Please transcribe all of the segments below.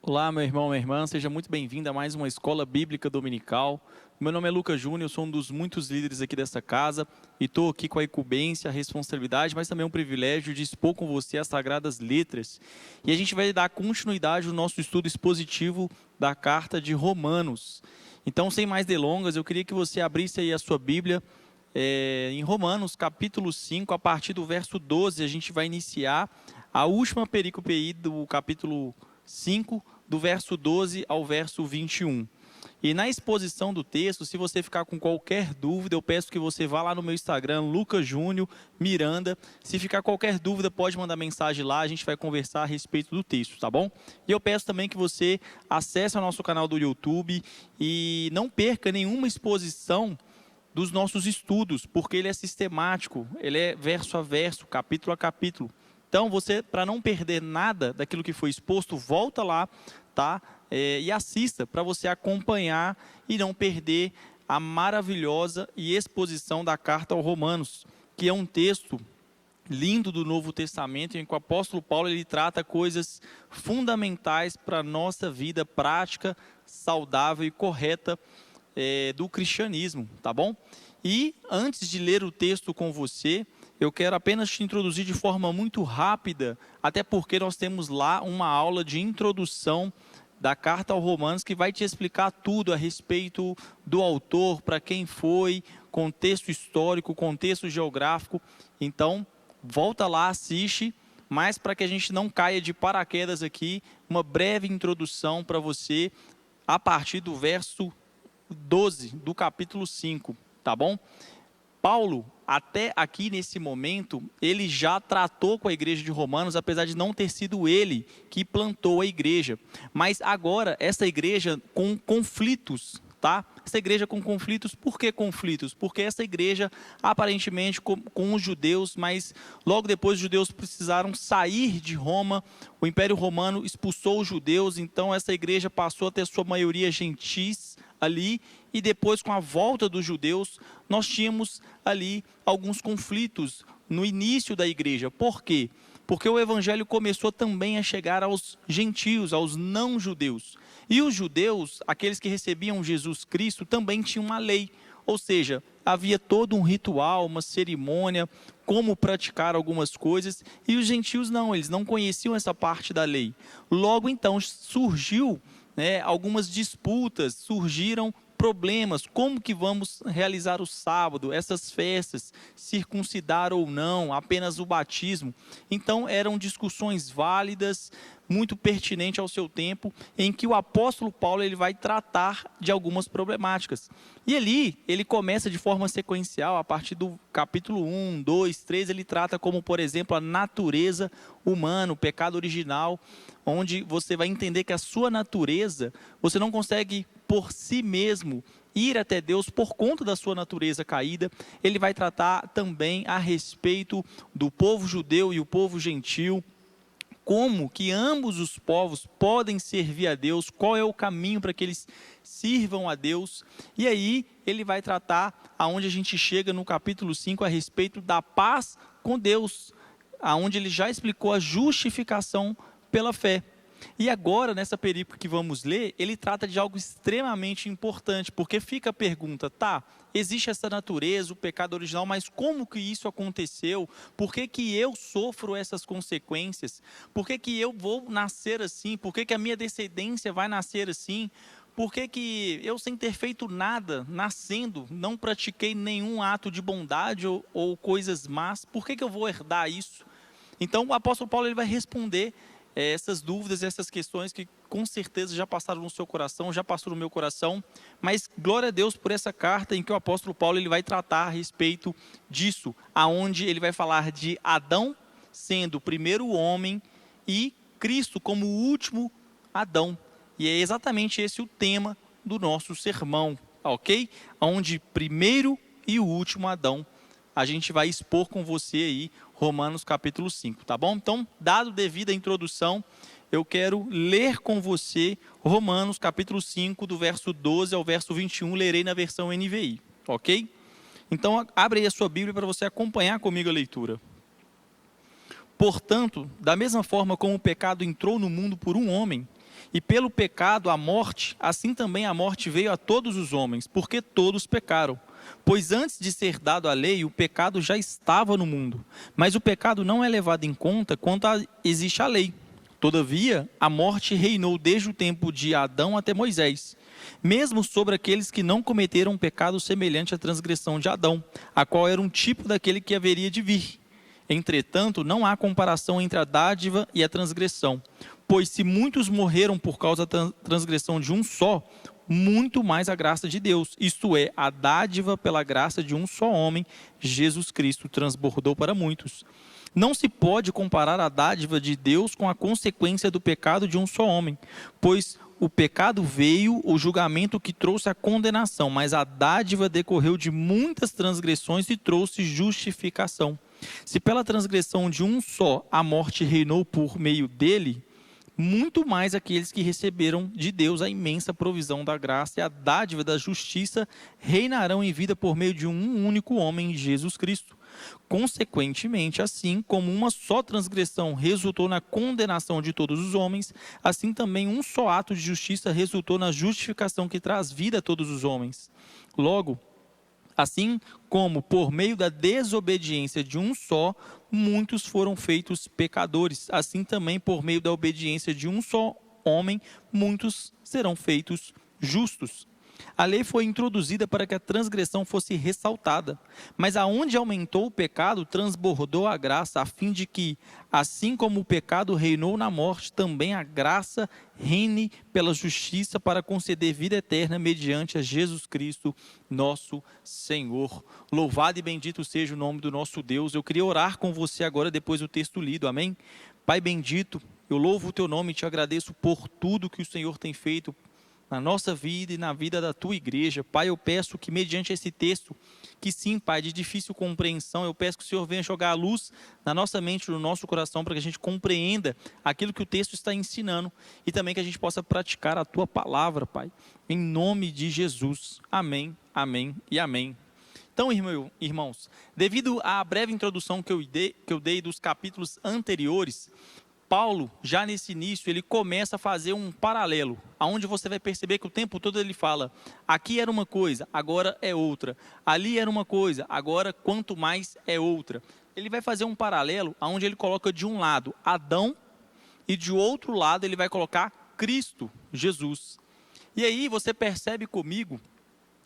Olá, meu irmão, minha irmã, seja muito bem-vindo a mais uma Escola Bíblica Dominical. Meu nome é Lucas Júnior, eu sou um dos muitos líderes aqui dessa casa e estou aqui com a incumbência, a responsabilidade, mas também um privilégio de expor com você as Sagradas Letras. E a gente vai dar continuidade ao nosso estudo expositivo da Carta de Romanos. Então, sem mais delongas, eu queria que você abrisse aí a sua Bíblia em Romanos, capítulo 5, a partir do verso 12, a gente vai iniciar a última perícope aí do capítulo 5, do verso 12 ao verso 21. E na exposição do texto, se você ficar com qualquer dúvida, eu peço que você vá lá no meu Instagram, Lucas Júnior Miranda. Se ficar qualquer dúvida, pode mandar mensagem lá, a gente vai conversar a respeito do texto, tá bom? E eu peço também que você acesse o nosso canal do YouTube e não perca nenhuma exposição dos nossos estudos, porque ele é sistemático, ele é verso a verso, capítulo a capítulo. Então, você, para não perder nada daquilo que foi exposto, volta lá, tá? E assista para você acompanhar e não perder a maravilhosa exposição da carta aos Romanos, que é um texto lindo do Novo Testamento, em que o apóstolo Paulo ele trata coisas fundamentais para a nossa vida prática, saudável e correta do cristianismo, tá bom? E antes de ler o texto com você, eu quero apenas te introduzir de forma muito rápida, até porque nós temos lá uma aula de introdução da carta aos Romanos que vai te explicar tudo a respeito do autor, para quem foi, contexto histórico, contexto geográfico. Então, volta lá, assiste, mas para que a gente não caia de paraquedas aqui, uma breve introdução para você a partir do verso 12 do capítulo 5, tá bom? Paulo, até aqui nesse momento, ele já tratou com a igreja de Romanos, apesar de não ter sido ele que plantou a igreja. Mas agora, essa igreja com conflitos, tá? Essa igreja com conflitos, por que conflitos? Porque essa igreja, aparentemente, com os judeus, mas logo depois os judeus precisaram sair de Roma, o Império Romano expulsou os judeus, então essa igreja passou a ter sua maioria gentis ali, e depois com a volta dos judeus, nós tínhamos ali alguns conflitos no início da igreja. Por quê? Porque o evangelho começou também a chegar aos gentios, aos não-judeus. E os judeus, aqueles que recebiam Jesus Cristo, também tinham uma lei. Ou seja, havia todo um ritual, uma cerimônia, como praticar algumas coisas. E os gentios não, eles não conheciam essa parte da lei. Logo então surgiu algumas disputas, surgiram problemas, como que vamos realizar o sábado, essas festas, circuncidar ou não, apenas o batismo. Então eram discussões válidas, muito pertinentes ao seu tempo, em que o apóstolo Paulo ele vai tratar de algumas problemáticas. E ali ele começa de forma sequencial, a partir do capítulo 1, 2, 3, ele trata como, por exemplo, a natureza humana, o pecado original, onde você vai entender que a sua natureza, você não consegue por si mesmo ir até Deus por conta da sua natureza caída. Ele vai tratar também a respeito do povo judeu e o povo gentil, como que ambos os povos podem servir a Deus, qual é o caminho para que eles sirvam a Deus. E aí ele vai tratar aonde a gente chega no capítulo 5 a respeito da paz com Deus, aonde ele já explicou a justificação pela fé. E agora, nessa perícope que vamos ler, ele trata de algo extremamente importante, porque fica a pergunta, existe essa natureza, o pecado original, mas como que isso aconteceu? Por que que eu sofro essas consequências? Por que que eu vou nascer assim? Por que que a minha descendência vai nascer assim? Por que que eu, sem ter feito nada, nascendo, não pratiquei nenhum ato de bondade ou coisas más? Por que que eu vou herdar isso? Então, o apóstolo Paulo ele vai responder essas dúvidas, essas questões que com certeza já passaram no seu coração, já passou no meu coração, mas glória a Deus por essa carta em que o apóstolo Paulo ele vai tratar a respeito disso, aonde ele vai falar de Adão sendo o primeiro homem e Cristo como o último Adão. E é exatamente esse o tema do nosso sermão, ok? Onde primeiro e o último Adão, a gente vai expor com você aí Romanos capítulo 5, tá bom? Então, dado devido a introdução, eu quero ler com você Romanos capítulo 5, do verso 12 ao verso 21, lerei na versão NVI, ok? Então, abre aí a sua Bíblia para você acompanhar comigo a leitura. Portanto, da mesma forma como o pecado entrou no mundo por um homem, E pelo pecado, a morte, assim também a morte veio a todos os homens, porque todos pecaram. Pois antes de ser dado a lei, o pecado já estava no mundo. Mas o pecado não é levado em conta quando existe a lei. Todavia, a morte reinou desde o tempo de Adão até Moisés, mesmo sobre aqueles que não cometeram um pecado semelhante à transgressão de Adão, a qual era um tipo daquele que haveria de vir. Entretanto, não há comparação entre a dádiva e a transgressão, pois se muitos morreram por causa da transgressão de um só, muito mais a graça de Deus, isto é, a dádiva pela graça de um só homem, Jesus Cristo, transbordou para muitos. Não se pode comparar a dádiva de Deus com a consequência do pecado de um só homem, pois o pecado veio, o julgamento que trouxe a condenação, mas a dádiva decorreu de muitas transgressões e trouxe justificação. Se pela transgressão de um só a morte reinou por meio dele, muito mais aqueles que receberam de Deus a imensa provisão da graça e a dádiva da justiça reinarão em vida por meio de um único homem, Jesus Cristo. Consequentemente, assim como uma só transgressão resultou na condenação de todos os homens, assim também um só ato de justiça resultou na justificação que traz vida a todos os homens. Logo, assim como por meio da desobediência de um só, muitos foram feitos pecadores, assim também por meio da obediência de um só homem, muitos serão feitos justos. A lei foi introduzida para que a transgressão fosse ressaltada, mas aonde aumentou o pecado, transbordou a graça, a fim de que, assim como o pecado reinou na morte, também a graça reine pela justiça para conceder vida eterna mediante a Jesus Cristo, nosso Senhor. Louvado e bendito seja o nome do nosso Deus. Eu queria orar com você agora, depois do texto lido, amém? Pai bendito, eu louvo o teu nome e te agradeço por tudo que o Senhor tem feito na nossa vida e na vida da tua igreja. Pai, eu peço que mediante esse texto, que sim, Pai, de difícil compreensão, eu peço que o Senhor venha jogar a luz na nossa mente, no nosso coração, para que a gente compreenda aquilo que o texto está ensinando e também que a gente possa praticar a tua palavra, Pai, em nome de Jesus. Amém, amém e amém. Então, irmãos, devido à breve introdução que eu dei dos capítulos anteriores, Paulo, já nesse início, ele começa a fazer um paralelo, aonde você vai perceber que o tempo todo ele fala, aqui era uma coisa, agora é outra, ali era uma coisa, agora quanto mais é outra. Ele vai fazer um paralelo, aonde ele coloca de um lado Adão, e de outro lado ele vai colocar Cristo, Jesus. E aí você percebe comigo,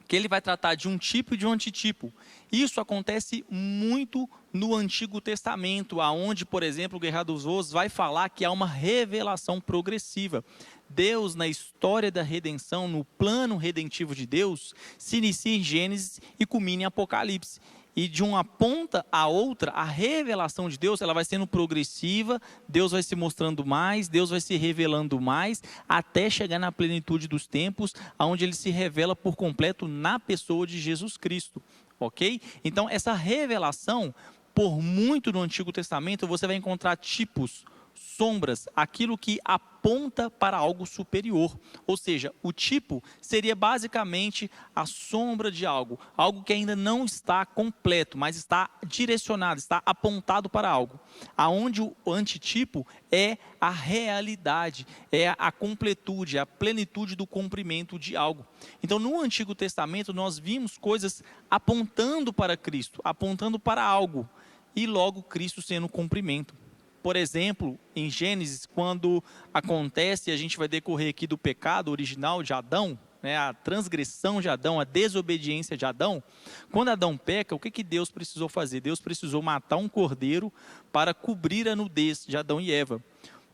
que ele vai tratar de um tipo e de um antitipo. Isso acontece muito no Antigo Testamento, aonde, por exemplo, o Guerra dos Voos vai falar que há uma revelação progressiva. Deus, na história da redenção, no plano redentivo de Deus, se inicia em Gênesis e culmina em Apocalipse. E de uma ponta a outra, a revelação de Deus, ela vai sendo progressiva, Deus vai se mostrando mais, Deus vai se revelando mais, até chegar na plenitude dos tempos, onde ele se revela por completo na pessoa de Jesus Cristo, ok? Então, essa revelação, por muito no Antigo Testamento, você vai encontrar tipos, sombras, aquilo que aponta para algo superior. Ou seja, o tipo seria basicamente a sombra de algo, algo que ainda não está completo, mas está direcionado, está apontado para algo. Aonde o antitipo é a realidade, é a completude, a plenitude do cumprimento de algo. Então, no Antigo Testamento, nós vimos coisas apontando para Cristo, apontando para algo, e logo Cristo sendo o cumprimento. Por exemplo, em Gênesis, quando acontece, a gente vai decorrer aqui do pecado original de Adão, né, a transgressão de Adão, a desobediência de Adão. Quando Adão peca, o que Deus precisou fazer? Deus precisou matar um cordeiro para cobrir a nudez de Adão e Eva.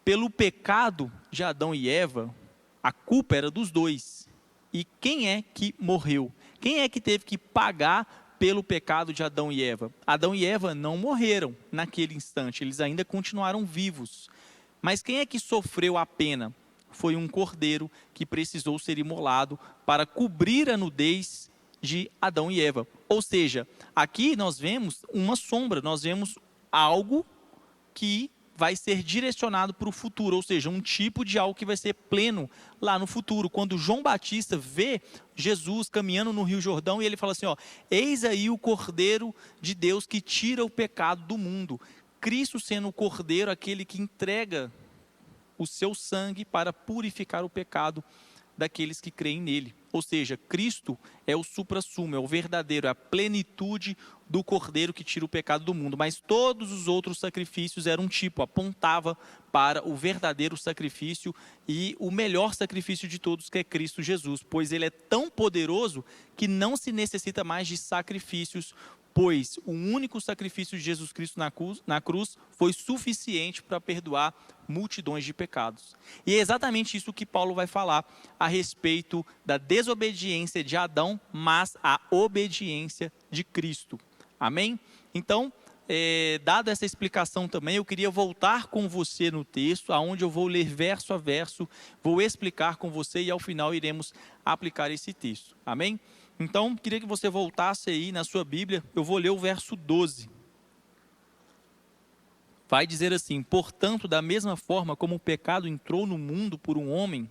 Pelo pecado de Adão e Eva, a culpa era dos dois. E quem é que morreu? Quem é que teve que pagar pelo pecado de Adão e Eva? Adão e Eva não morreram naquele instante, eles ainda continuaram vivos. Mas quem é que sofreu a pena? Foi um cordeiro que precisou ser imolado para cobrir a nudez de Adão e Eva. Ou seja, aqui nós vemos uma sombra, nós vemos algo que vai ser direcionado para o futuro, ou seja, um tipo de algo que vai ser pleno lá no futuro. Quando João Batista vê Jesus caminhando no Rio Jordão, e ele fala assim, ó, eis aí o Cordeiro de Deus que tira o pecado do mundo. Cristo sendo o Cordeiro, aquele que entrega o seu sangue para purificar o pecado daqueles que creem nele. Ou seja, Cristo é o suprassumo, é o verdadeiro, é a plenitude do Cordeiro que tira o pecado do mundo. Mas todos os outros sacrifícios eram um tipo, apontava para o verdadeiro sacrifício e o melhor sacrifício de todos, que é Cristo Jesus, pois ele é tão poderoso que não se necessita mais de sacrifícios, pois o único sacrifício de Jesus Cristo na cruz foi suficiente para perdoar multidões de pecados. E é exatamente isso que Paulo vai falar a respeito da desobediência de Adão, mas a obediência de Cristo. Amém? Então, dada essa explicação também, eu queria voltar com você no texto, onde eu vou ler verso a verso, vou explicar com você e ao final iremos aplicar esse texto. Amém? Então, queria que você voltasse aí na sua Bíblia, eu vou ler o verso 12. Vai dizer assim: portanto, da mesma forma como o pecado entrou no mundo por um homem,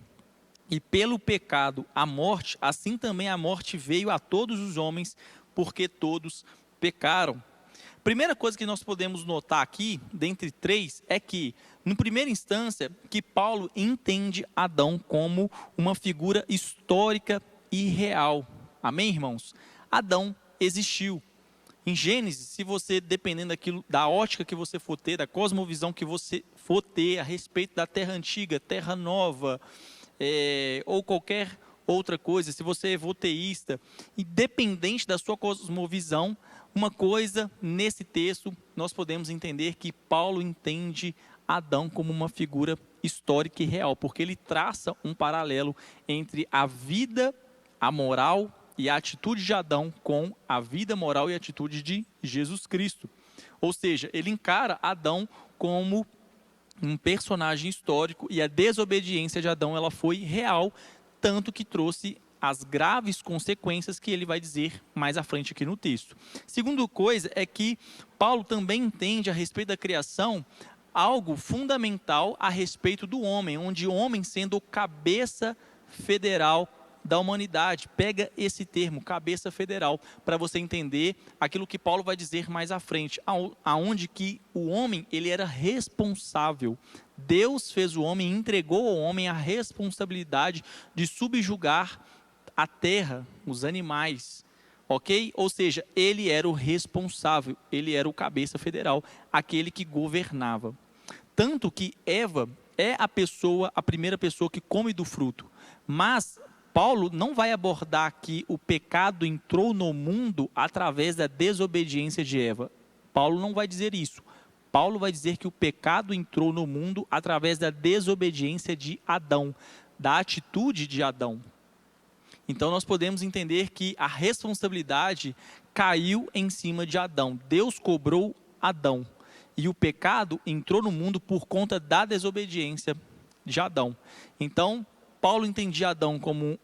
e pelo pecado a morte, assim também a morte veio a todos os homens, porque todos pecaram. Primeira coisa que nós podemos notar aqui, dentre três, é que, no primeira instância, que Paulo entende Adão como uma figura histórica e real. Amém, irmãos? Adão existiu. Em Gênesis, se você, dependendo da ótica que você for ter, da cosmovisão que você for ter a respeito da terra antiga, terra nova, ou qualquer outra coisa, se você é voteísta, independente da sua cosmovisão, uma coisa nesse texto nós podemos entender que Paulo entende Adão como uma figura histórica e real, porque ele traça um paralelo entre a vida, a moral e a atitude de Adão com a vida, moral e atitude de Jesus Cristo. Ou seja, ele encara Adão como um personagem histórico e a desobediência de Adão ela foi real, tanto que trouxe as graves consequências que ele vai dizer mais à frente aqui no texto. Segunda coisa é que Paulo também entende a respeito da criação algo fundamental a respeito do homem, onde o homem sendo o cabeça federal da humanidade. Pega esse termo, cabeça federal, para você entender aquilo que Paulo vai dizer mais à frente, aonde que o homem ele era responsável. Deus fez o homem, entregou ao homem a responsabilidade de subjugar a terra, os animais, ok? Ou seja, ele era o responsável, ele era o cabeça federal, aquele que governava. Tanto que Eva é a primeira pessoa que come do fruto, mas Paulo não vai abordar que o pecado entrou no mundo através da desobediência de Eva. Paulo não vai dizer isso. Paulo vai dizer que o pecado entrou no mundo através da desobediência de Adão, da atitude de Adão. Então nós podemos entender que a responsabilidade caiu em cima de Adão. Deus cobrou Adão. E o pecado entrou no mundo por conta da desobediência de Adão. Então, Paulo entendia Adão como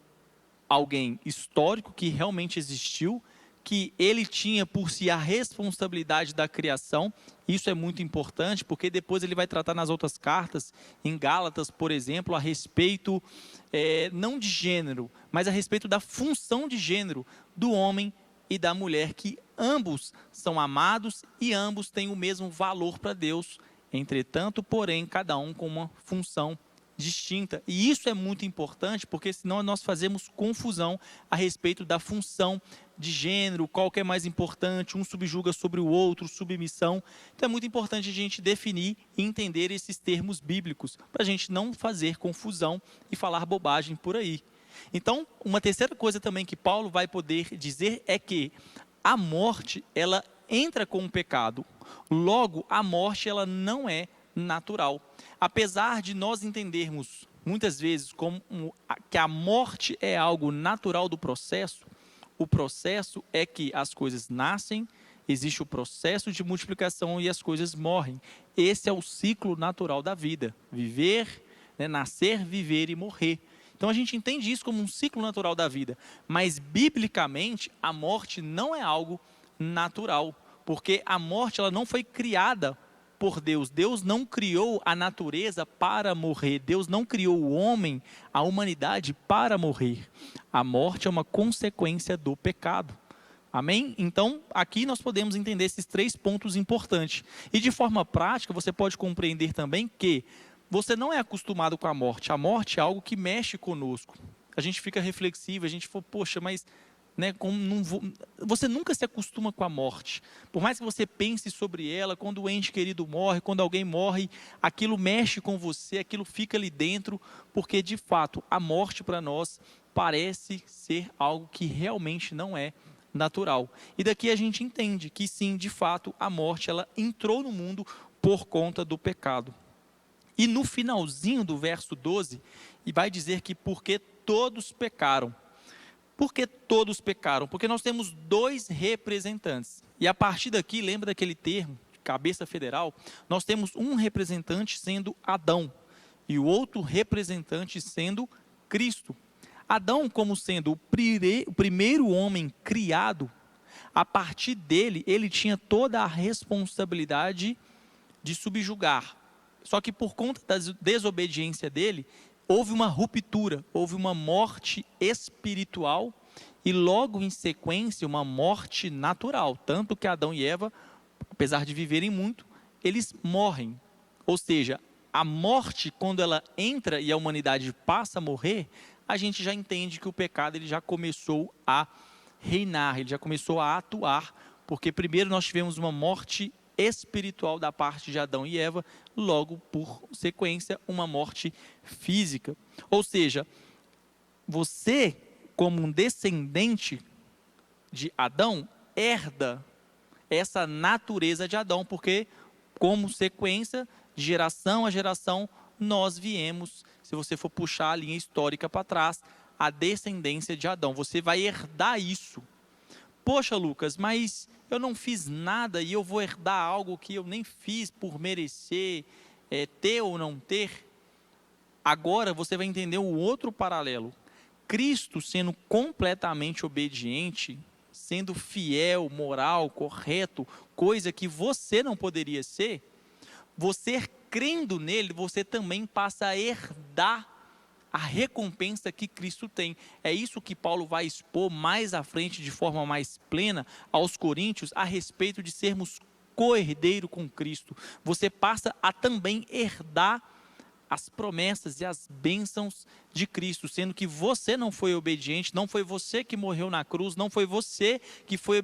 alguém histórico que realmente existiu, que ele tinha por si a responsabilidade da criação. Isso é muito importante, porque depois ele vai tratar nas outras cartas, em Gálatas, por exemplo, a respeito, não de gênero, mas a respeito da função de gênero do homem e da mulher, que ambos são amados e ambos têm o mesmo valor para Deus. Entretanto, porém, cada um com uma função distinta. E isso é muito importante, porque senão nós fazemos confusão a respeito da função de gênero, qual que é mais importante, um subjuga sobre o outro, submissão. Então é muito importante a gente definir e entender esses termos bíblicos, para a gente não fazer confusão e falar bobagem por aí. Então, uma terceira coisa também que Paulo vai poder dizer é que a morte, ela entra com o pecado. Logo, a morte, ela não é natural. Apesar de nós entendermos muitas vezes como que a morte é algo natural do processo, o processo é que as coisas nascem, existe o processo de multiplicação e as coisas morrem. Esse é o ciclo natural da vida. Viver, nascer, viver e morrer. Então a gente entende isso como um ciclo natural da vida. Mas biblicamente a morte não é algo natural, porque a morte ela não foi criada por Deus. Deus não criou a natureza para morrer. Deus não criou o homem, a humanidade para morrer. A morte é uma consequência do pecado. Amém? Então, aqui nós podemos entender esses três pontos importantes. E de forma prática, você pode compreender também que você não é acostumado com a morte é algo que mexe conosco. A gente fica reflexivo, a gente fala, poxa, mas né, você nunca se acostuma com a morte. Por mais que você pense sobre ela, quando o ente querido morre, quando alguém morre, aquilo mexe com você, aquilo fica ali dentro, porque de fato a morte para nós parece ser algo que realmente não é natural. E daqui a gente entende que sim, de fato, a morte ela entrou no mundo por conta do pecado. E no finalzinho do verso 12, e vai dizer que porque todos pecaram. Por que todos pecaram? Porque nós temos dois representantes. E a partir daqui, lembra daquele termo, cabeça federal? Nós temos um representante sendo Adão e o outro representante sendo Cristo. Adão, como sendo o primeiro homem criado, a partir dele, ele tinha toda a responsabilidade de subjugar. Só que por conta da desobediência dele, houve uma ruptura, houve uma morte espiritual e logo em sequência uma morte natural. Tanto que Adão e Eva, apesar de viverem muito, eles morrem. Ou seja, a morte, quando ela entra e a humanidade passa a morrer, a gente já entende que o pecado ele já começou a reinar, ele já começou a atuar, porque primeiro nós tivemos uma morte espiritual da parte de Adão e Eva, logo por sequência uma morte física. Ou seja, você como um descendente de Adão herda essa natureza de Adão, porque como sequência de geração a geração nós viemos, se você for puxar a linha histórica para trás, a descendência de Adão, você vai herdar isso. Poxa, Lucas, mas eu não fiz nada e eu vou herdar algo que eu nem fiz por merecer, ter ou não ter? Agora você vai entender o outro paralelo. Cristo sendo completamente obediente, sendo fiel, moral, correto, coisa que você não poderia ser, você crendo nele, você também passa a herdar a recompensa que Cristo tem. É isso que Paulo vai expor mais à frente, de forma mais plena, aos Coríntios, a respeito de sermos co-herdeiro com Cristo. Você passa a também herdar as promessas e as bênçãos de Cristo, sendo que você não foi obediente, não foi você que morreu na cruz, não foi você que foi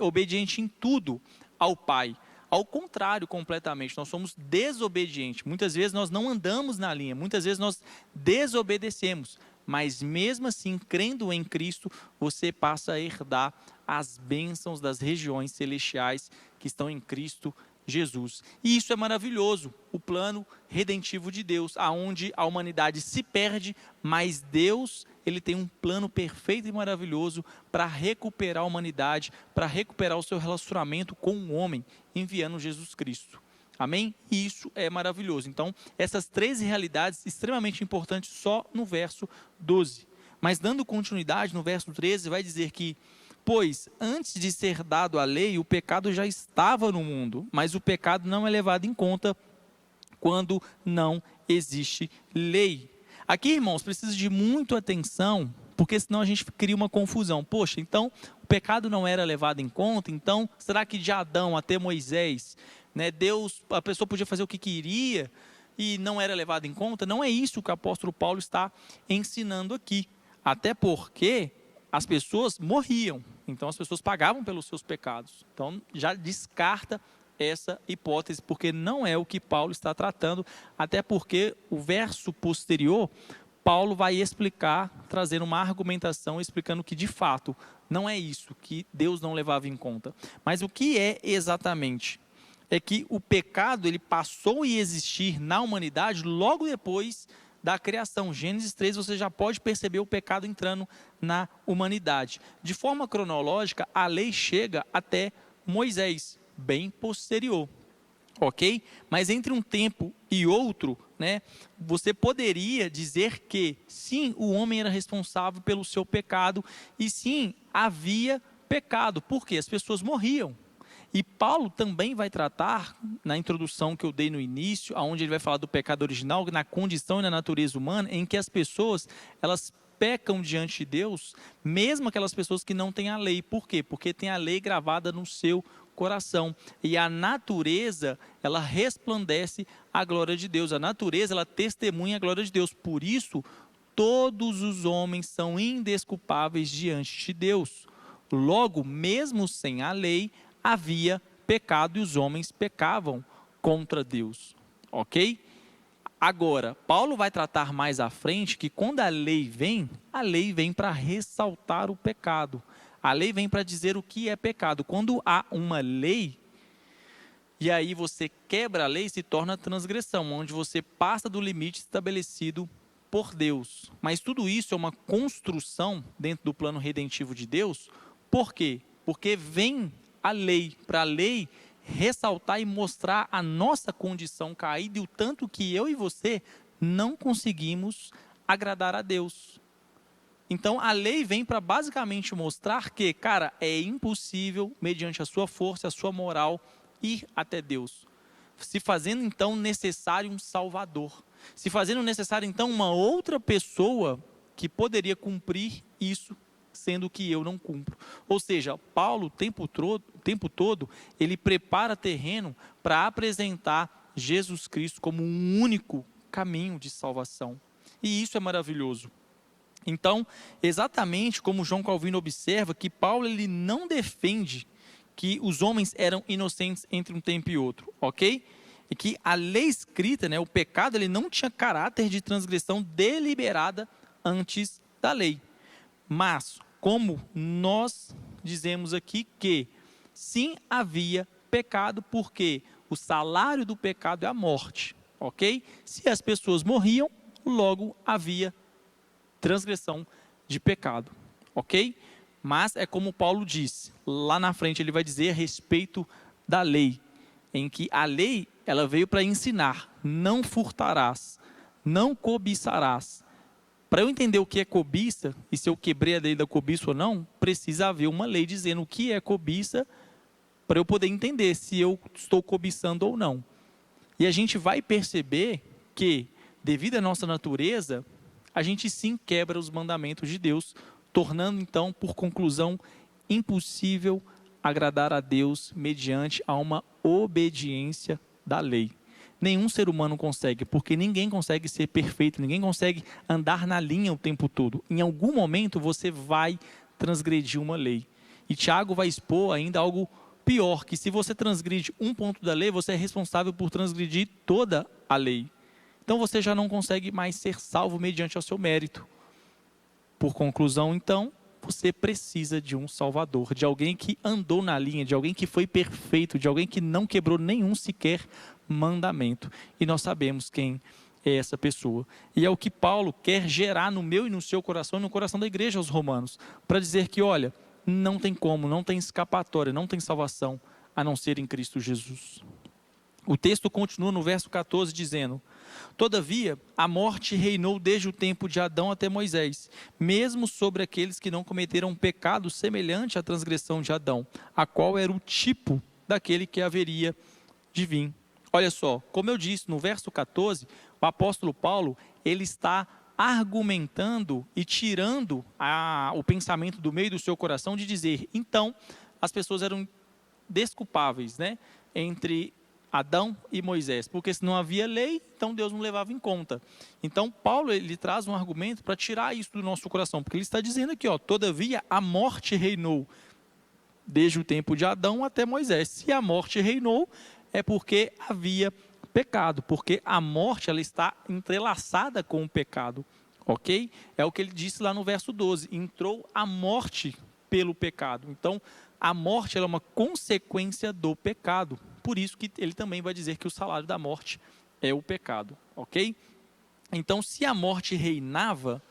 obediente em tudo ao Pai. Ao contrário, completamente, nós somos desobedientes. Muitas vezes nós não andamos na linha, muitas vezes nós desobedecemos. Mas mesmo assim, crendo em Cristo, você passa a herdar as bênçãos das regiões celestiais que estão em Cristo Jesus. E isso é maravilhoso, o plano redentivo de Deus, aonde a humanidade se perde, mas Deus, ele tem um plano perfeito e maravilhoso para recuperar a humanidade, para recuperar o seu relacionamento com o homem, enviando Jesus Cristo. Amém? E isso é maravilhoso. Então, essas três realidades extremamente importantes só no verso 12. Mas dando continuidade no verso 13, vai dizer que pois, antes de ser dado a lei, o pecado já estava no mundo, mas o pecado não é levado em conta quando não existe lei. Aqui, irmãos, precisa de muita atenção, porque senão a gente cria uma confusão. Poxa, então o pecado não era levado em conta, então será que de Adão até Moisés, né, a pessoa podia fazer o que queria e não era levado em conta? Não é isso que o apóstolo Paulo está ensinando aqui, até porque as pessoas morriam. Então as pessoas pagavam pelos seus pecados. Então já descarta essa hipótese, porque não é o que Paulo está tratando, até porque o verso posterior, Paulo vai explicar, trazendo uma argumentação, explicando que de fato não é isso, que Deus não levava em conta. Mas o que é exatamente? É que o pecado ele passou a existir na humanidade logo depois da criação. Gênesis 3, você já pode perceber o pecado entrando na humanidade. De forma cronológica, a lei chega até Moisés, bem posterior, ok? Mas entre um tempo e outro, né, você poderia dizer que, sim, o homem era responsável pelo seu pecado, e sim, havia pecado, porque as pessoas morriam. E Paulo também vai tratar, na introdução que eu dei no início, onde ele vai falar do pecado original, na condição e na natureza humana, em que as pessoas, elas pecam diante de Deus, mesmo aquelas pessoas que não têm a lei. Por quê? Porque tem a lei gravada no seu coração. E a natureza, ela resplandece a glória de Deus. A natureza, ela testemunha a glória de Deus. Por isso, todos os homens são indesculpáveis diante de Deus. Logo, mesmo sem a lei, havia pecado e os homens pecavam contra Deus. Ok? Agora, Paulo vai tratar mais à frente que quando a lei vem para ressaltar o pecado. A lei vem para dizer o que é pecado. Quando há uma lei, e aí você quebra a lei, se torna transgressão, onde você passa do limite estabelecido por Deus. Mas tudo isso é uma construção dentro do plano redentivo de Deus. Por quê? Porque vem a lei, para a lei ressaltar e mostrar a nossa condição caída e o tanto que eu e você não conseguimos agradar a Deus. Então a lei vem para basicamente mostrar que, cara, é impossível, mediante a sua força, a sua moral, ir até Deus. Se fazendo então necessário um Salvador. Se fazendo necessário então uma outra pessoa que poderia cumprir isso, sendo que eu não cumpro. Ou seja, Paulo, o tempo todo, ele prepara terreno para apresentar Jesus Cristo como um único caminho de salvação. E isso é maravilhoso. Então, exatamente como João Calvino observa, que Paulo ele não defende que os homens eram inocentes entre um tempo e outro, ok? E que a lei escrita, o pecado, ele não tinha caráter de transgressão deliberada antes da lei. Mas, como nós dizemos aqui que sim havia pecado, porque o salário do pecado é a morte, ok? Se as pessoas morriam, logo havia transgressão de pecado, ok? Mas é como Paulo disse, lá na frente ele vai dizer a respeito da lei, em que a lei ela veio para ensinar, não furtarás, não cobiçarás. Para eu entender o que é cobiça, e se eu quebrei a lei da cobiça ou não, precisa haver uma lei dizendo o que é cobiça, para eu poder entender se eu estou cobiçando ou não. E a gente vai perceber que, devido à nossa natureza, a gente sim quebra os mandamentos de Deus, tornando então, por conclusão, impossível agradar a Deus mediante a uma obediência da lei. Nenhum ser humano consegue, porque ninguém consegue ser perfeito, ninguém consegue andar na linha o tempo todo. Em algum momento você vai transgredir uma lei. E Tiago vai expor ainda algo pior, que se você transgride um ponto da lei, você é responsável por transgredir toda a lei. Então você já não consegue mais ser salvo mediante ao seu mérito. Por conclusão, então, você precisa de um Salvador, de alguém que andou na linha, de alguém que foi perfeito, de alguém que não quebrou nenhum sequer mandamento. E nós sabemos quem é essa pessoa. E é o que Paulo quer gerar no meu e no seu coração, e no coração da igreja aos romanos, para dizer que, olha, não tem como, não tem escapatória, não tem salvação, a não ser em Cristo Jesus. O texto continua no verso 14 dizendo: todavia, a morte reinou desde o tempo de Adão até Moisés, mesmo sobre aqueles que não cometeram um pecado semelhante à transgressão de Adão, a qual era o tipo daquele que haveria de vir. Olha só, como eu disse no verso 14, o apóstolo Paulo, ele está argumentando e tirando o pensamento do meio do seu coração de dizer, então, as pessoas eram desculpáveis, entre Adão e Moisés, porque se não havia lei, então Deus não levava em conta. Então Paulo ele traz um argumento para tirar isso do nosso coração, porque ele está dizendo aqui, todavia a morte reinou desde o tempo de Adão até Moisés. Se a morte reinou, é porque havia pecado, porque a morte ela está entrelaçada com o pecado, ok? É o que ele disse lá no verso 12, entrou a morte pelo pecado. Então a morte ela é uma consequência do pecado. Por isso que ele também vai dizer que o salário da morte é o pecado, ok? Então, se a morte reinava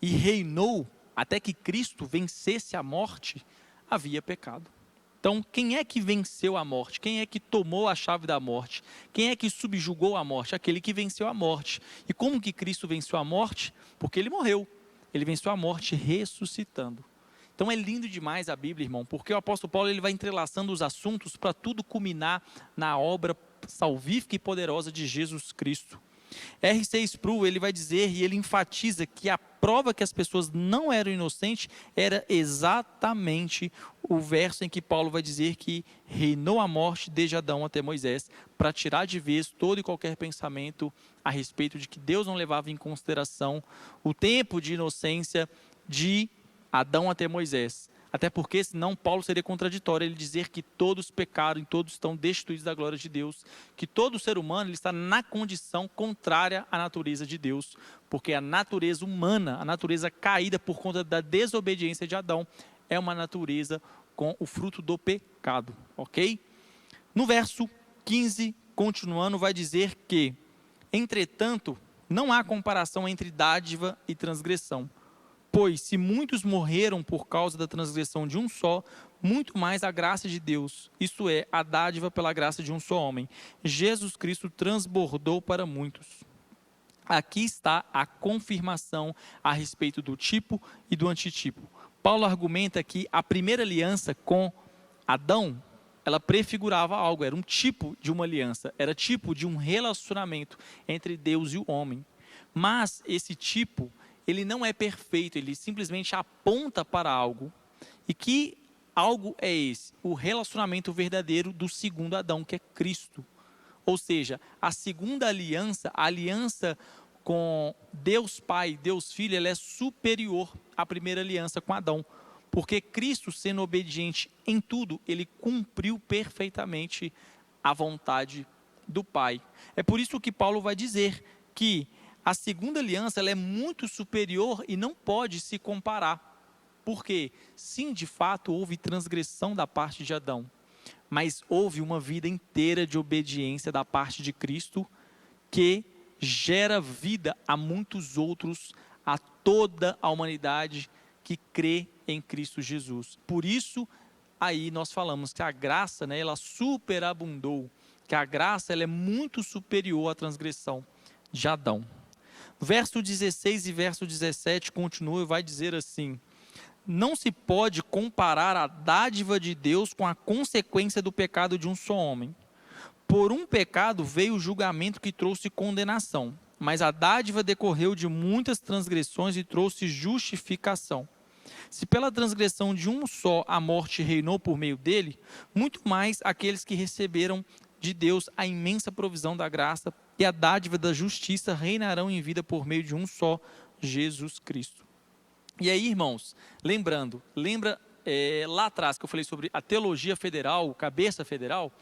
e reinou até que Cristo vencesse a morte, havia pecado. Então, quem é que venceu a morte? Quem é que tomou a chave da morte? Quem é que subjugou a morte? Aquele que venceu a morte. E como que Cristo venceu a morte? Porque ele morreu. Ele venceu a morte ressuscitando. Então é lindo demais a Bíblia, irmão, porque o apóstolo Paulo ele vai entrelaçando os assuntos para tudo culminar na obra salvífica e poderosa de Jesus Cristo. R.C. Sproul, ele vai dizer e ele enfatiza que a prova que as pessoas não eram inocentes era exatamente o verso em que Paulo vai dizer que reinou a morte desde Adão até Moisés, para tirar de vez todo e qualquer pensamento a respeito de que Deus não levava em consideração o tempo de inocência de Adão até Moisés. Até porque, senão, Paulo seria contraditório ele dizer que todos pecaram e todos estão destituídos da glória de Deus, que todo ser humano ele está na condição contrária à natureza de Deus, porque a natureza humana, a natureza caída por conta da desobediência de Adão, é uma natureza com o fruto do pecado, ok? No verso 15, continuando, vai dizer que, entretanto, não há comparação entre dádiva e transgressão. Pois, se muitos morreram por causa da transgressão de um só, muito mais a graça de Deus, isto é, a dádiva pela graça de um só homem, Jesus Cristo, transbordou para muitos. Aqui está a confirmação a respeito do tipo e do antitipo. Paulo argumenta que a primeira aliança com Adão, ela prefigurava algo, era um tipo de uma aliança, era tipo de um relacionamento entre Deus e o homem. Mas esse tipo, ele não é perfeito, ele simplesmente aponta para algo. E que algo é esse? O relacionamento verdadeiro do segundo Adão, que é Cristo. Ou seja, a segunda aliança, a aliança com Deus Pai, Deus Filho, ela é superior à primeira aliança com Adão. Porque Cristo, sendo obediente em tudo, ele cumpriu perfeitamente a vontade do Pai. É por isso que Paulo vai dizer que a segunda aliança ela é muito superior e não pode se comparar. Porque, sim, de fato, houve transgressão da parte de Adão, mas houve uma vida inteira de obediência da parte de Cristo que gera vida a muitos outros, a toda a humanidade que crê em Cristo Jesus. Por isso, aí nós falamos que a graça, ela superabundou, que a graça ela é muito superior à transgressão de Adão. Verso 16 e verso 17 continua e vai dizer assim: não se pode comparar a dádiva de Deus com a consequência do pecado de um só homem. Por um pecado veio o julgamento que trouxe condenação, mas a dádiva decorreu de muitas transgressões e trouxe justificação. Se pela transgressão de um só a morte reinou por meio dele, muito mais aqueles que receberam de Deus a imensa provisão da graça e a dádiva da justiça reinarão em vida por meio de um só, Jesus Cristo. E aí, irmãos, lembra lá atrás que eu falei sobre a teologia federal, cabeça federal,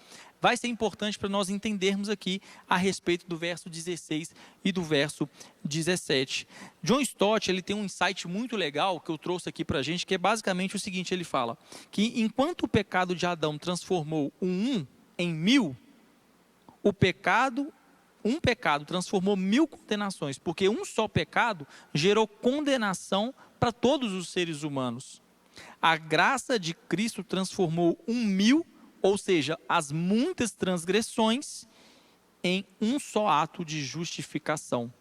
vai ser importante para nós entendermos aqui a respeito do verso 16 e do verso 17. John Stott, ele tem um insight muito legal que eu trouxe aqui para a gente, que é basicamente o seguinte, ele fala que enquanto o pecado de Adão transformou um em 1000, um pecado transformou 1000 condenações, porque um só pecado gerou condenação para todos os seres humanos. A graça de Cristo transformou 1000, ou seja, as muitas transgressões, em um só ato de justificação.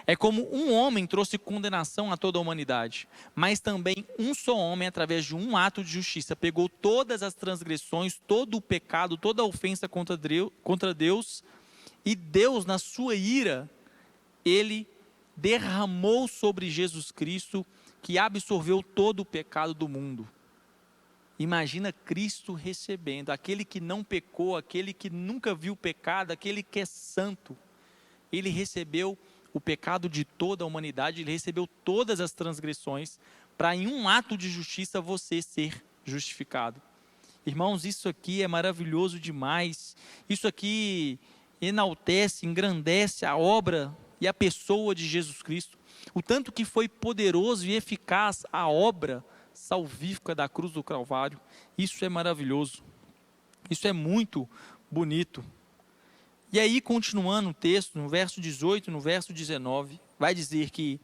É como um homem trouxe condenação a toda a humanidade, mas também um só homem, através de um ato de justiça, pegou todas as transgressões, todo o pecado, toda a ofensa contra Deus, e Deus, na sua ira, ele derramou sobre Jesus Cristo, que absorveu todo o pecado do mundo. Imagina Cristo recebendo, aquele que não pecou, aquele que nunca viu pecado, aquele que é santo. Ele recebeu o pecado de toda a humanidade, ele recebeu todas as transgressões, para em um ato de justiça você ser justificado. Irmãos, isso aqui é maravilhoso demais. Isso aqui enaltece, engrandece a obra e a pessoa de Jesus Cristo. O tanto que foi poderoso e eficaz a obra salvífica da cruz do Calvário. Isso é maravilhoso. Isso é muito bonito. E aí, continuando o texto, no verso 18, no verso 19, vai dizer que,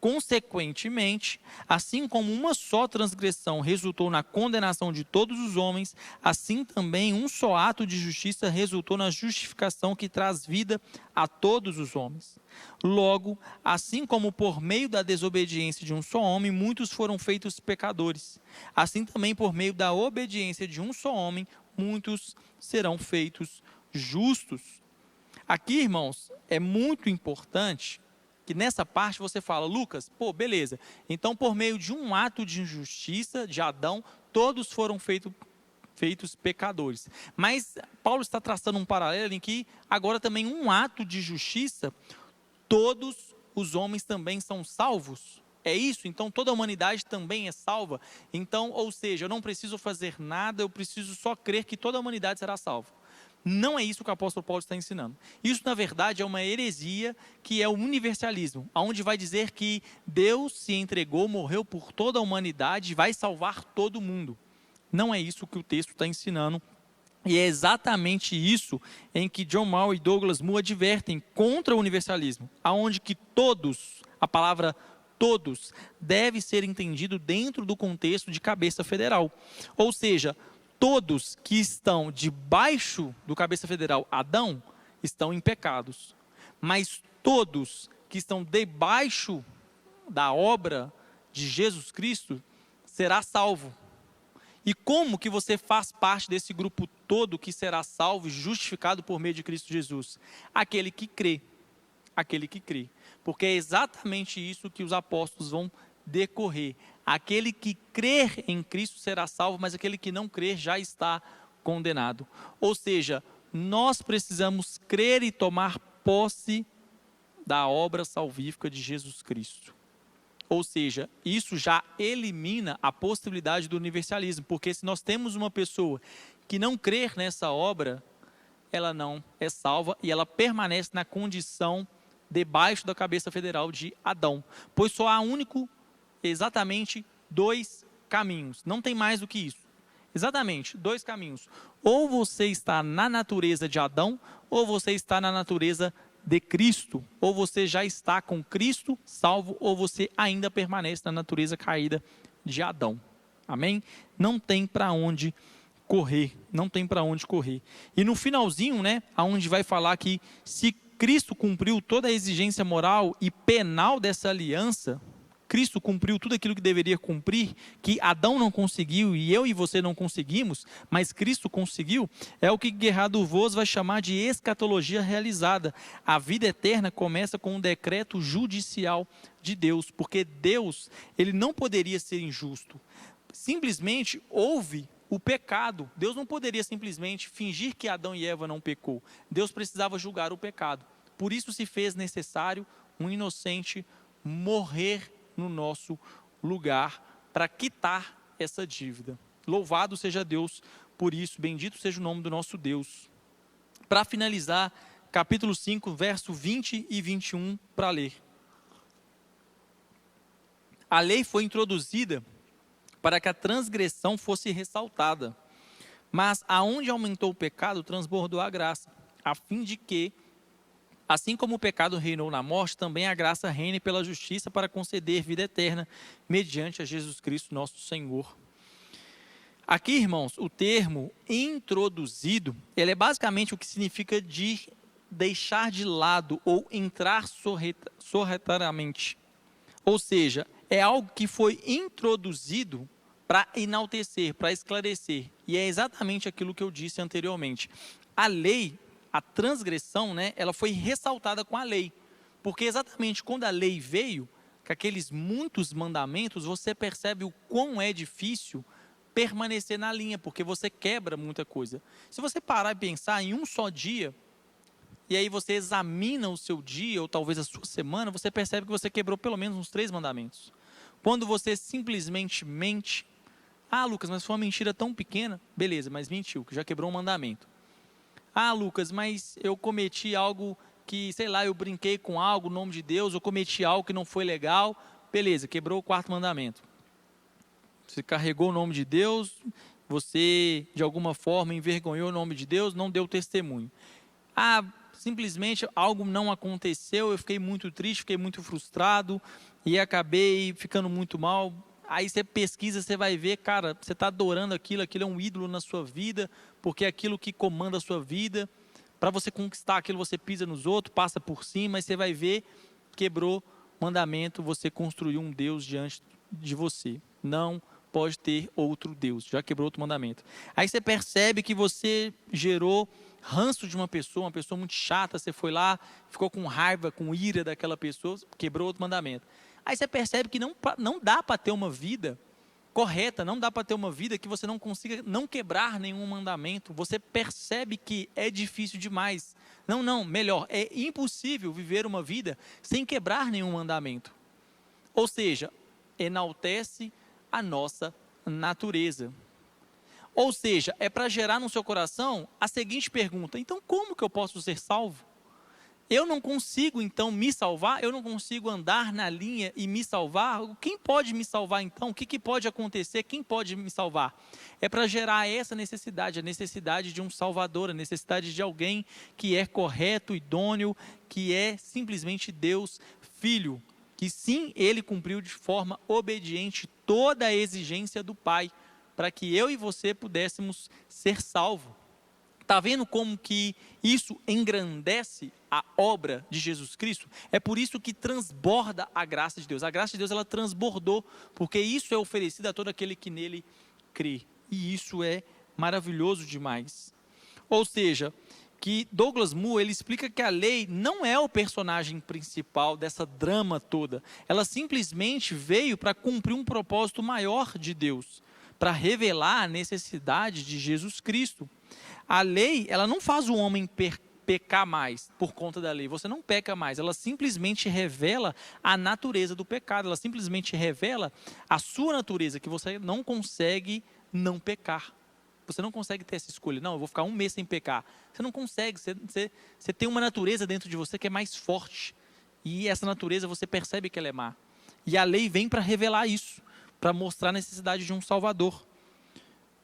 consequentemente, assim como uma só transgressão resultou na condenação de todos os homens, assim também um só ato de justiça resultou na justificação que traz vida a todos os homens. Logo, assim como por meio da desobediência de um só homem, muitos foram feitos pecadores, assim também por meio da obediência de um só homem, muitos serão feitos justos. Aqui, irmãos, é muito importante que nessa parte você fala, Lucas, beleza, então por meio de um ato de injustiça de Adão, todos foram feitos pecadores. Mas Paulo está traçando um paralelo em que agora também um ato de justiça, todos os homens também são salvos. É isso? Então toda a humanidade também é salva? Então, ou seja, eu não preciso fazer nada, eu preciso só crer que toda a humanidade será salva. Não é isso que o apóstolo Paulo está ensinando. Isso, na verdade, é uma heresia que é o universalismo, onde vai dizer que Deus se entregou, morreu por toda a humanidade e vai salvar todo mundo. Não é isso que o texto está ensinando. E é exatamente isso em que John Murray e Douglas Moo advertem contra o universalismo, aonde que todos, a palavra todos, deve ser entendido dentro do contexto de cabeça federal. Ou seja, todos que estão debaixo do cabeça federal Adão estão em pecados, mas todos que estão debaixo da obra de Jesus Cristo será salvo. E como que você faz parte desse grupo todo que será salvo e justificado por meio de Cristo Jesus? Aquele que crê. Aquele que crê. Porque é exatamente isso que os apóstolos vão decorrer. Aquele que crer em Cristo será salvo, mas aquele que não crer já está condenado. Ou seja, nós precisamos crer e tomar posse da obra salvífica de Jesus Cristo. Ou seja, isso já elimina a possibilidade do universalismo, porque se nós temos uma pessoa que não crer nessa obra, ela não é salva e ela permanece na condição debaixo da cabeça federal de Adão, pois só há exatamente dois caminhos, não tem mais do que isso, exatamente dois caminhos, ou você está na natureza de Adão, ou você está na natureza de Cristo, ou você já está com Cristo salvo, ou você ainda permanece na natureza caída de Adão, amém? Não tem para onde correr, não tem para onde correr. E no finalzinho, onde vai falar que se Cristo cumpriu toda a exigência moral e penal dessa aliança, Cristo cumpriu tudo aquilo que deveria cumprir, que Adão não conseguiu e eu e você não conseguimos, mas Cristo conseguiu, é o que Gerhard Voss vai chamar de escatologia realizada. A vida eterna começa com um decreto judicial de Deus, porque Deus, ele não poderia ser injusto. Simplesmente houve o pecado. Deus não poderia simplesmente fingir que Adão e Eva não pecou. Deus precisava julgar o pecado. Por isso se fez necessário um inocente morrer no nosso lugar para quitar essa dívida. Louvado seja Deus por isso, bendito seja o nome do nosso Deus. Para finalizar, capítulo 5, verso 20 e 21, para ler. A lei foi introduzida para que a transgressão fosse ressaltada, mas aonde aumentou o pecado, transbordou a graça, a fim de que, assim como o pecado reinou na morte, também a graça reine pela justiça para conceder vida eterna, mediante a Jesus Cristo nosso Senhor. Aqui, irmãos, o termo introduzido, ele é basicamente o que significa de deixar de lado ou entrar sorrateiramente. Ou seja, é algo que foi introduzido para enaltecer, para esclarecer. E é exatamente aquilo que eu disse anteriormente. A lei, a transgressão, ela foi ressaltada com a lei. Porque exatamente quando a lei veio, com aqueles muitos mandamentos, você percebe o quão é difícil permanecer na linha, porque você quebra muita coisa. Se você parar e pensar em um só dia, e aí você examina o seu dia, ou talvez a sua semana, você percebe que você quebrou pelo menos uns 3 mandamentos. Quando você simplesmente mente, Lucas, mas foi uma mentira tão pequena, beleza, mas mentiu, que já quebrou um mandamento. Lucas, mas eu cometi algo que, eu brinquei com algo, no nome de Deus, eu cometi algo que não foi legal, beleza, quebrou o 4º mandamento. Você carregou o nome de Deus, você de alguma forma envergonhou o nome de Deus, não deu testemunho. Simplesmente algo não aconteceu, eu fiquei muito triste, fiquei muito frustrado e acabei ficando muito mal. Aí você pesquisa, você vai ver, cara, você está adorando aquilo é um ídolo na sua vida, porque é aquilo que comanda a sua vida. Para você conquistar aquilo, você pisa nos outros, passa por cima, e você vai ver, quebrou mandamento, você construiu um Deus diante de você. Não pode ter outro Deus, já quebrou outro mandamento. Aí você percebe que você gerou ranço de uma pessoa muito chata, você foi lá, ficou com raiva, com ira daquela pessoa, quebrou outro mandamento. Aí você percebe que não dá para ter uma vida correta, não dá para ter uma vida que você não consiga não quebrar nenhum mandamento. Você percebe que é difícil demais. Melhor, é impossível viver uma vida sem quebrar nenhum mandamento. Ou seja, enaltece a nossa natureza. Ou seja, é para gerar no seu coração a seguinte pergunta: então como que eu posso ser salvo? Eu não consigo então me salvar? Eu não consigo andar na linha e me salvar? Quem pode me salvar então? O que pode acontecer? Quem pode me salvar? É para gerar essa necessidade, a necessidade de um Salvador, a necessidade de alguém que é correto, idôneo, que é simplesmente Deus Filho, que sim, ele cumpriu de forma obediente toda a exigência do Pai, para que eu e você pudéssemos ser salvos. Está vendo como que isso engrandece a obra de Jesus Cristo? É por isso que transborda a graça de Deus. A graça de Deus, ela transbordou, porque isso é oferecido a todo aquele que nele crê. E isso é maravilhoso demais. Ou seja, que Douglas Moo, ele explica que a lei não é o personagem principal dessa drama toda. Ela simplesmente veio para cumprir um propósito maior de Deus, para revelar a necessidade de Jesus Cristo. A lei, ela não faz o homem pecar mais por conta da lei. Você não peca mais. Ela simplesmente revela a natureza do pecado. Ela simplesmente revela a sua natureza, que você não consegue não pecar. Você não consegue ter essa escolha. Não, eu vou ficar um mês sem pecar. Você não consegue. Você tem uma natureza dentro de você que é mais forte. E essa natureza você percebe que ela é má. E a lei vem para revelar isso, para mostrar a necessidade de um Salvador.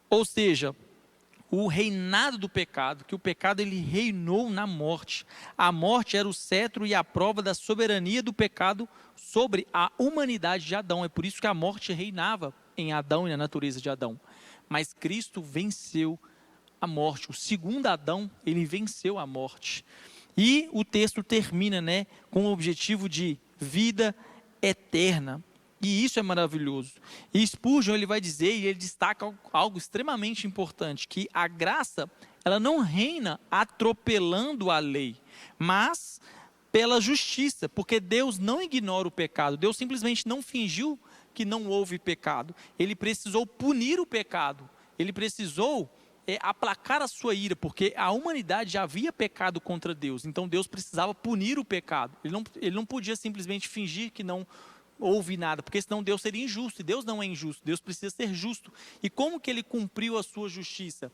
Ou seja, o reinado do pecado, que o pecado ele reinou na morte. A morte era o cetro e a prova da soberania do pecado sobre a humanidade de Adão. É por isso que a morte reinava em Adão e na natureza de Adão. Mas Cristo venceu a morte. O segundo Adão, ele venceu a morte. E o texto termina, com o objetivo de vida eterna. E isso é maravilhoso. E Spurgeon, ele vai dizer, e ele destaca algo extremamente importante, que a graça, ela não reina atropelando a lei, mas pela justiça, porque Deus não ignora o pecado. Deus simplesmente não fingiu que não houve pecado. Ele precisou punir o pecado. Ele precisou aplacar a sua ira, porque a humanidade já havia pecado contra Deus. Então Deus precisava punir o pecado. Ele não podia simplesmente fingir que não houve nada, porque senão Deus seria injusto, e Deus não é injusto, Deus precisa ser justo. E como que ele cumpriu a sua justiça?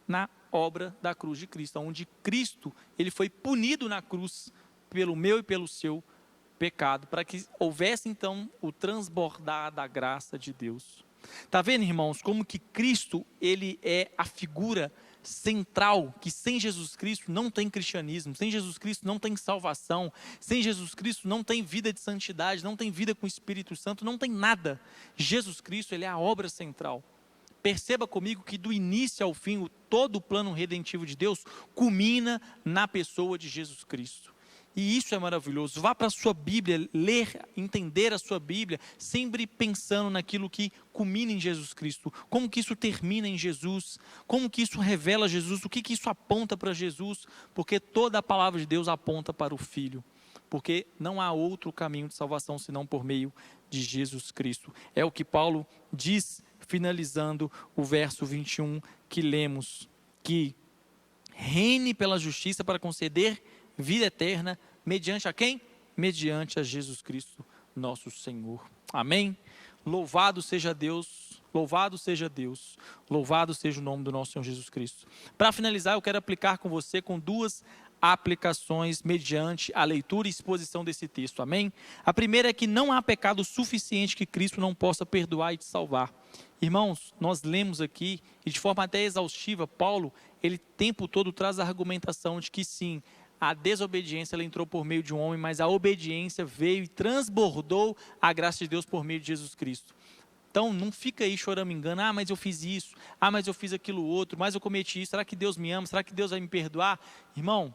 Na obra da cruz de Cristo, onde Cristo, ele foi punido na cruz pelo meu e pelo seu pecado, para que houvesse então o transbordar da graça de Deus. Está vendo, irmãos, como que Cristo, ele é a figura central, que sem Jesus Cristo não tem cristianismo, sem Jesus Cristo não tem salvação, sem Jesus Cristo não tem vida de santidade, não tem vida com o Espírito Santo, não tem nada. Jesus Cristo, ele é a obra central. Perceba comigo que do início ao fim, todo o plano redentivo de Deus culmina na pessoa de Jesus Cristo. E isso é maravilhoso. Vá para a sua Bíblia, ler, entender a sua Bíblia, sempre pensando naquilo que culmina em Jesus Cristo. Como que isso termina em Jesus, como que isso revela Jesus, o que isso aponta para Jesus, porque toda a palavra de Deus aponta para o Filho. Porque não há outro caminho de salvação senão por meio de Jesus Cristo. É o que Paulo diz, finalizando o verso 21 que lemos, que reine pela justiça para conceder vida eterna, mediante a quem? Mediante a Jesus Cristo, nosso Senhor. Amém? Louvado seja Deus, louvado seja Deus, louvado seja o nome do nosso Senhor Jesus Cristo. Para finalizar, eu quero aplicar com você com duas aplicações mediante a leitura e exposição desse texto. Amém? A primeira é que não há pecado suficiente que Cristo não possa perdoar e te salvar. Irmãos, nós lemos aqui, e de forma até exaustiva, Paulo, ele o tempo todo traz a argumentação de que sim, a desobediência ela entrou por meio de um homem, mas a obediência veio e transbordou a graça de Deus por meio de Jesus Cristo. Então não fica aí choramingando, mas eu fiz isso, mas eu fiz aquilo outro, mas eu cometi isso, será que Deus me ama, será que Deus vai me perdoar? Irmão,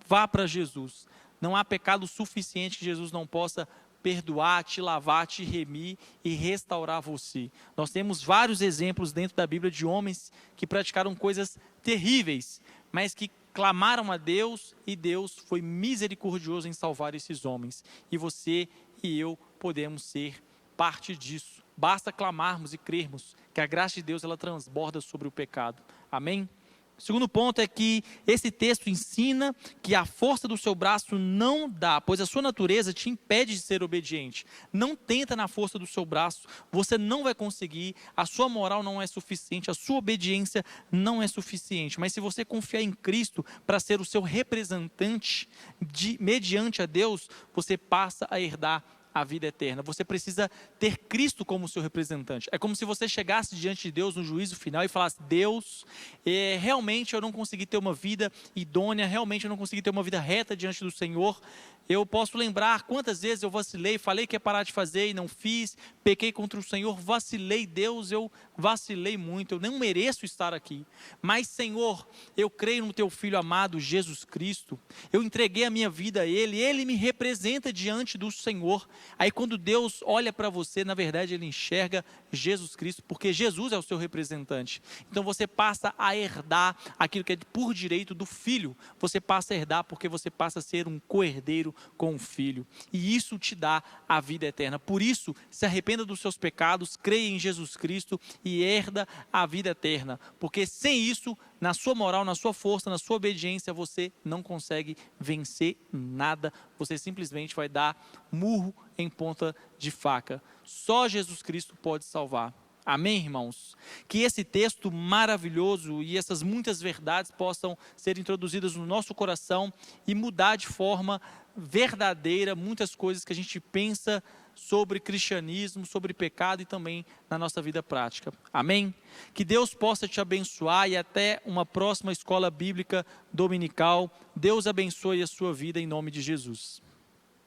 vá para Jesus, não há pecado suficiente que Jesus não possa perdoar, te lavar, te remir e restaurar você. Nós temos vários exemplos dentro da Bíblia de homens que praticaram coisas terríveis, mas que clamaram a Deus e Deus foi misericordioso em salvar esses homens. E você e eu podemos ser parte disso. Basta clamarmos e crermos que a graça de Deus ela transborda sobre o pecado. Amém? O segundo ponto é que esse texto ensina que a força do seu braço não dá, pois a sua natureza te impede de ser obediente. Não tenta na força do seu braço, você não vai conseguir, a sua moral não é suficiente, a sua obediência não é suficiente. Mas se você confiar em Cristo para ser o seu representante mediante a Deus, você passa a herdar a vida eterna. Você precisa ter Cristo como seu representante. É como se você chegasse diante de Deus no juízo final e falasse: Deus, realmente eu não consegui ter uma vida idônea, realmente eu não consegui ter uma vida reta diante do Senhor. Eu posso lembrar quantas vezes eu vacilei, falei que ia parar de fazer e não fiz, pequei contra o Senhor, vacilei. Deus, eu vacilei muito, eu não mereço estar aqui. Mas Senhor, eu creio no teu Filho amado Jesus Cristo, eu entreguei a minha vida a Ele, Ele me representa diante do Senhor. Aí quando Deus olha para você, na verdade Ele enxerga Jesus Cristo, porque Jesus é o seu representante. Então você passa a herdar aquilo que é por direito do Filho, você passa a herdar porque você passa a ser um co-herdeiro com o Filho, e isso te dá a vida eterna. Por isso, se arrependa dos seus pecados, creia em Jesus Cristo e herda a vida eterna, porque sem isso, na sua moral, na sua força, na sua obediência, você não consegue vencer nada, você simplesmente vai dar murro em ponta de faca. Só Jesus Cristo pode salvar. Amém, irmãos? Que esse texto maravilhoso e essas muitas verdades possam ser introduzidas no nosso coração e mudar de forma verdadeira muitas coisas que a gente pensa sobre cristianismo, sobre pecado e também na nossa vida prática. Amém? Que Deus possa te abençoar e até uma próxima escola bíblica dominical. Deus abençoe a sua vida em nome de Jesus.